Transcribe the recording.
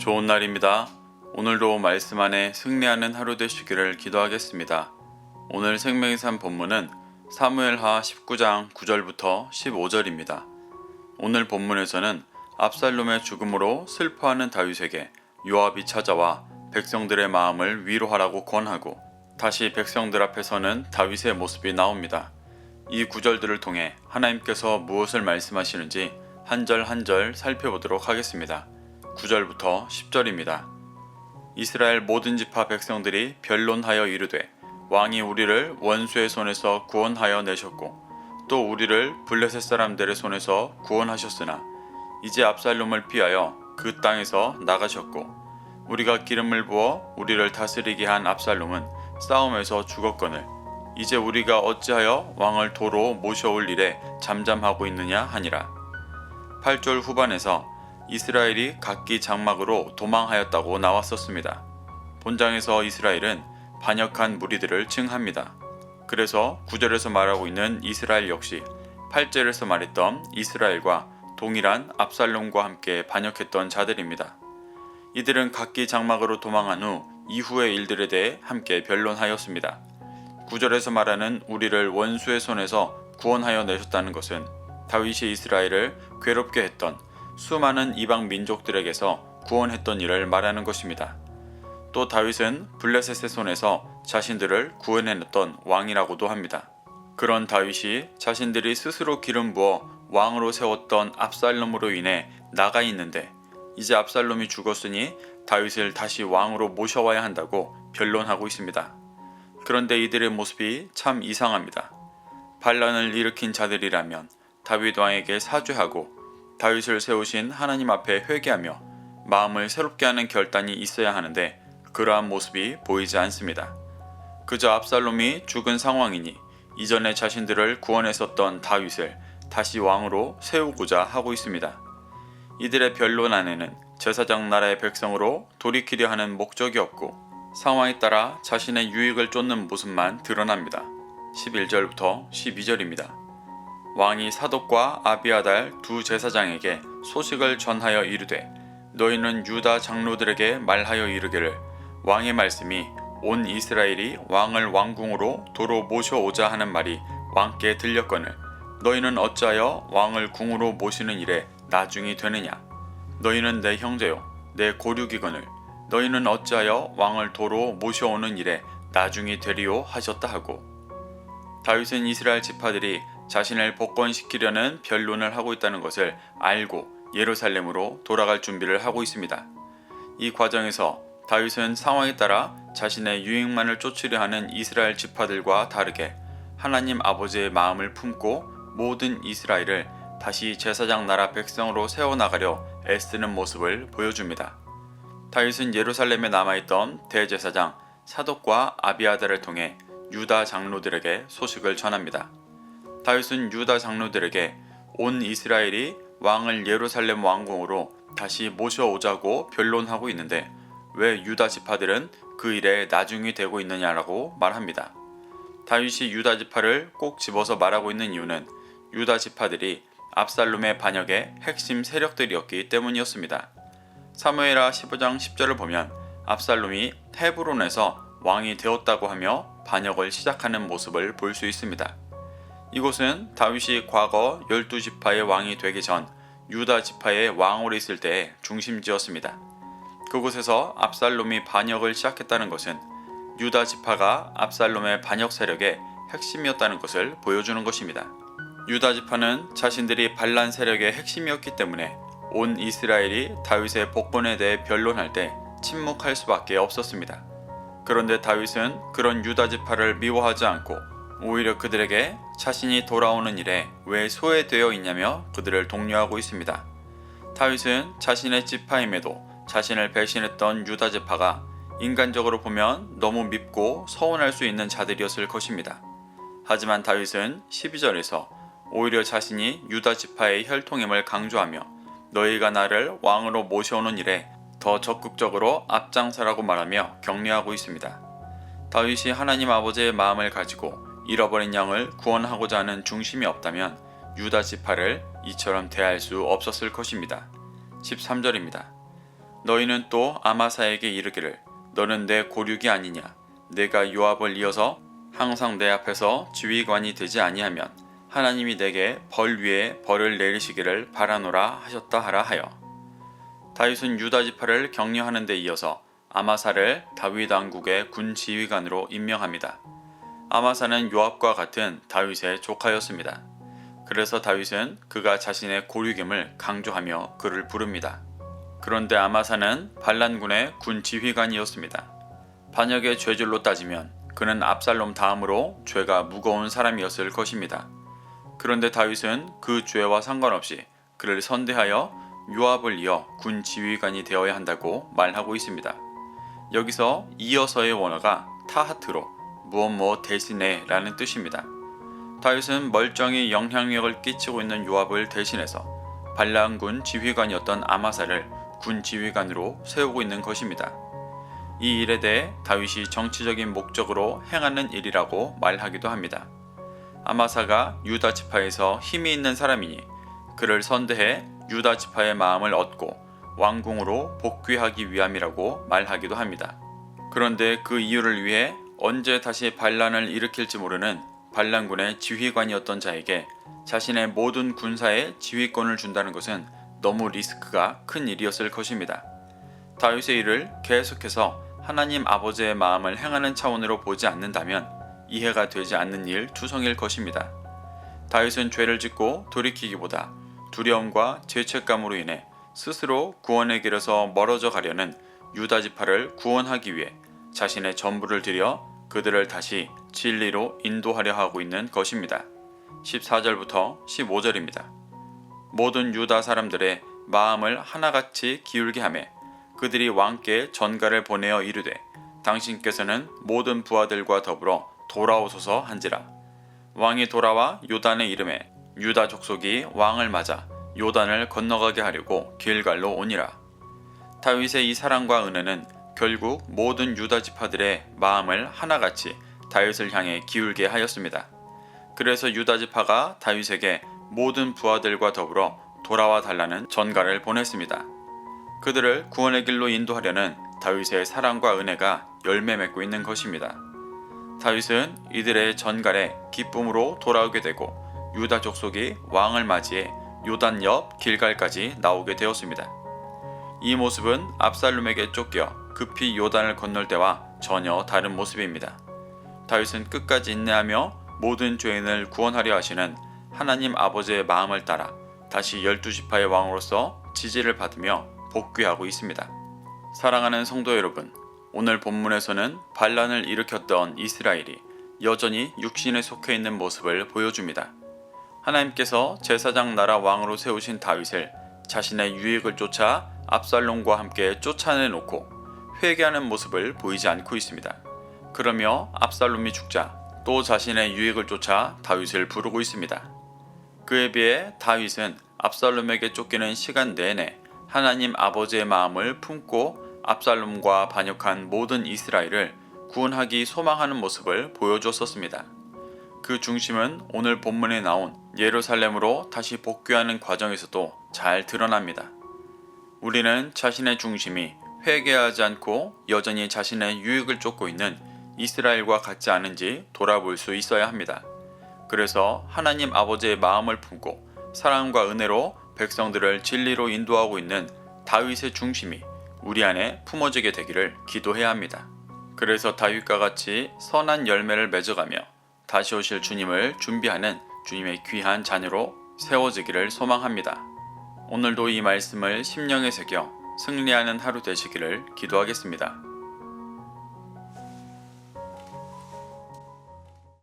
좋은 날입니다. 오늘도 말씀 안에 승리하는 하루 되시기를 기도하겠습니다. 오늘 생명의 산 본문은 사무엘하 19장 9절부터 15절입니다. 오늘 본문에서는 압살롬의 죽음으로 슬퍼하는 다윗에게 요압이 찾아와 백성들의 마음을 위로하라고 권하고 다시 백성들 앞에 서는 다윗의 모습이 나옵니다. 이 구절들을 통해 하나님께서 무엇을 말씀하시는지 한 절 한 절 살펴보도록 하겠습니다. 9절부터 10절입니다. 이스라엘 모든 지파 백성들이 변론하여 이르되 왕이 우리를 원수의 손에서 구원하여 내셨고 또 우리를 블레셋 사람들의 손에서 구원하셨으나 이제 압살롬을 피하여 그 땅에서 나가셨고 우리가 기름을 부어 우리를 다스리게 한 압살롬은 싸움에서 죽었거늘 이제 우리가 어찌하여 왕을 도로 모셔올 일에 잠잠하고 있느냐 하니라. 8절 후반에서 이스라엘이 각기 장막으로 도망하였다고 나왔었습니다. 본장에서 이스라엘은 반역한 무리들을 칭합니다. 그래서 9절에서 말하고 있는 이스라엘 역시 8절에서 말했던 이스라엘과 동일한 압살롬과 함께 반역했던 자들입니다. 이들은 각기 장막으로 도망한 후 이후의 일들에 대해 함께 변론하였습니다. 9절에서 말하는 우리를 원수의 손에서 구원하여 내셨다는 것은 다윗이 이스라엘을 괴롭게 했던 수많은 이방 민족들에게서 구원했던 일을 말하는 것입니다. 또 다윗은 블레셋의 손에서 자신들을 구원해냈던 왕이라고도 합니다. 그런 다윗이 자신들이 스스로 기름 부어 왕으로 세웠던 압살롬으로 인해 나가 있는데 이제 압살롬이 죽었으니 다윗을 다시 왕으로 모셔와야 한다고 변론하고 있습니다. 그런데 이들의 모습이 참 이상합니다. 반란을 일으킨 자들이라면 다윗 왕에게 사죄하고 다윗을 세우신 하나님 앞에 회개하며 마음을 새롭게 하는 결단이 있어야 하는데 그러한 모습이 보이지 않습니다. 그저 압살롬이 죽은 상황이니 이전에 자신들을 구원했었던 다윗을 다시 왕으로 세우고자 하고 있습니다. 이들의 변론 안에는 제사장 나라의 백성으로 돌이키려 하는 목적이 없고 상황에 따라 자신의 유익을 쫓는 모습만 드러납니다. 11절부터 12절입니다. 왕이 사독과 아비아달 두 제사장에게 소식을 전하여 이르되 너희는 유다 장로들에게 말하여 이르기를 왕의 말씀이 온 이스라엘이 왕을 왕궁으로 도로 모셔오자 하는 말이 왕께 들렸거늘 너희는 어찌하여 왕을 궁으로 모시는 일에 나중이 되느냐. 너희는 내 형제요 내 고륙이거늘 너희는 어찌하여 왕을 도로 모셔오는 일에 나중이 되리요 하셨다 하고 다윗은 이스라엘 지파들이 자신을 복권시키려는 변론을 하고 있다는 것을 알고 예루살렘으로 돌아갈 준비를 하고 있습니다. 이 과정에서 다윗은 상황에 따라 자신의 유익만을 쫓으려 하는 이스라엘 지파들과 다르게 하나님 아버지의 마음을 품고 모든 이스라엘을 다시 제사장 나라 백성으로 세워나가려 애쓰는 모습을 보여줍니다. 다윗은 예루살렘에 남아있던 대제사장 사독과 아비아달을 통해 유다 장로들에게 소식을 전합니다. 다윗은 유다 장로들에게 온 이스라엘이 왕을 예루살렘 왕궁으로 다시 모셔오자고 변론하고 있는데 왜 유다 지파들은 그 일에 나중이 되고 있느냐라고 말합니다. 다윗이 유다 지파를 꼭 집어서 말하고 있는 이유는 유다 지파들이 압살롬의 반역의 핵심 세력들이었기 때문이었습니다. 사무엘하 15장 10절을 보면 압살롬이 헤브론에서 왕이 되었다고 하며 반역을 시작하는 모습을 볼 수 있습니다. 이곳은 다윗이 과거 12지파의 왕이 되기 전 유다 지파의 왕으로 있을 때의 중심지였습니다. 그곳에서 압살롬이 반역을 시작했다는 것은 유다 지파가 압살롬의 반역 세력의 핵심이었다는 것을 보여주는 것입니다. 유다 지파는 자신들이 반란 세력의 핵심이었기 때문에 온 이스라엘이 다윗의 복권에 대해 변론할 때 침묵할 수밖에 없었습니다. 그런데 다윗은 그런 유다 지파를 미워하지 않고 오히려 그들에게 자신이 돌아오는 일에 왜 소외되어 있냐며 그들을 독려하고 있습니다. 다윗은 자신의 지파임에도 자신을 배신했던 유다 지파가 인간적으로 보면 너무 밉고 서운할 수 있는 자들이었을 것입니다. 하지만 다윗은 12절에서 오히려 자신이 유다 지파의 혈통임을 강조하며 너희가 나를 왕으로 모셔오는 일에 더 적극적으로 앞장서라고 말하며 격려하고 있습니다. 다윗이 하나님 아버지의 마음을 가지고 잃어버린 양을 구원하고자 하는 중심이 없다면 유다 지파를 이처럼 대할 수 없었을 것입니다. 13절입니다. 너희는 또 아마사에게 이르기를 너는 내 고륙이 아니냐. 내가 요압을 이어서 항상 내 앞에서 지휘관이 되지 아니하면 하나님이 내게 벌 위에 벌을 내리시기를 바라노라 하셨다 하라 하여. 다윗은 유다 지파를 격려하는 데 이어서 아마사를 다윗 왕국의 군 지휘관으로 임명합니다. 아마사는 요압과 같은 다윗의 조카였습니다. 그래서 다윗은 그가 자신의 고륙임을 강조하며 그를 부릅니다. 그런데 아마사는 반란군의 군 지휘관이었습니다. 반역의 죄질로 따지면 그는 압살롬 다음으로 죄가 무거운 사람이었을 것입니다. 그런데 다윗은 그 죄와 상관없이 그를 선대하여 요압을 이어 군 지휘관이 되어야 한다고 말하고 있습니다. 여기서 이어서의 원어가 타하트로 무엇 대신에 라는 뜻입니다. 다윗은 멀쩡히 영향력을 끼치고 있는 요압을 대신해서 반란군 지휘관이었던 아마사를 군 지휘관으로 세우고 있는 것입니다. 이 일에 대해 다윗이 정치적인 목적으로 행하는 일이라고 말하기도 합니다. 아마사가 유다 지파에서 힘이 있는 사람이니 그를 선대해 유다 지파의 마음을 얻고 왕궁으로 복귀하기 위함이라고 말하기도 합니다. 그런데 그 이유를 위해 언제 다시 반란을 일으킬지 모르는 반란군의 지휘관이었던 자에게 자신의 모든 군사의 지휘권을 준다는 것은 너무 리스크가 큰 일이었을 것입니다. 다윗의 일을 계속해서 하나님 아버지의 마음을 행하는 차원으로 보지 않는다면 이해가 되지 않는 일 투성일 것입니다. 다윗은 죄를 짓고 돌이키기보다 두려움과 죄책감으로 인해 스스로 구원의 길에서 멀어져 가려는 유다 지파를 구원하기 위해 자신의 전부를 들여 그들을 다시 진리로 인도하려 하고 있는 것입니다. 14절부터 15절입니다. 모든 유다 사람들의 마음을 하나같이 기울게 하매 그들이 왕께 전가를 보내어 이르되 당신께서는 모든 부하들과 더불어 돌아오소서 한지라. 왕이 돌아와 요단에 이르매 유다 족속이 왕을 맞아 요단을 건너가게 하려고 길갈로 오니라. 다윗의 이 사랑과 은혜는 결국 모든 유다 지파들의 마음을 하나같이 다윗을 향해 기울게 하였습니다. 그래서 유다 지파가 다윗에게 모든 부하들과 더불어 돌아와 달라는 전가를 보냈습니다. 그들을 구원의 길로 인도하려는 다윗의 사랑과 은혜가 열매 맺고 있는 것입니다. 다윗은 이들의 전갈에 기쁨으로 돌아오게 되고 유다 족속이 왕을 맞이해 요단 옆 길갈까지 나오게 되었습니다. 이 모습은 압살롬에게 쫓겨 급히 요단을 건널 때와 전혀 다른 모습입니다. 다윗은 끝까지 인내하며 모든 죄인을 구원하려 하시는 하나님 아버지의 마음을 따라 다시 12지파의 왕으로서 지지를 받으며 복귀하고 있습니다. 사랑하는 성도 여러분, 오늘 본문에서는 반란을 일으켰던 이스라엘이 여전히 육신에 속해 있는 모습을 보여줍니다. 하나님께서 제사장 나라 왕으로 세우신 다윗을 자신의 유익을 쫓아 압살롬과 함께 쫓아내놓고 회개하는 모습을 보이지 않고 있습니다. 그러며 압살롬이 죽자 또 자신의 유익을 쫓아 다윗을 부르고 있습니다. 그에 비해 다윗은 압살롬에게 쫓기는 시간 내내 하나님 아버지의 마음을 품고 압살롬과 반역한 모든 이스라엘을 구원하기 소망하는 모습을 보여주었습니다. 그 중심은 오늘 본문에 나온 예루살렘으로 다시 복귀하는 과정에서도 잘 드러납니다. 우리는 자신의 중심이 회개하지 않고 여전히 자신의 유익을 쫓고 있는 이스라엘과 같지 않은지 돌아볼 수 있어야 합니다. 그래서 하나님 아버지의 마음을 품고 사랑과 은혜로 백성들을 진리로 인도하고 있는 다윗의 중심이 우리 안에 품어지게 되기를 기도해야 합니다. 그래서 다윗과 같이 선한 열매를 맺어가며 다시 오실 주님을 준비하는 주님의 귀한 자녀로 세워지기를 소망합니다. 오늘도 이 말씀을 심령에 새겨 승리하는 하루 되시기를 기도하겠습니다.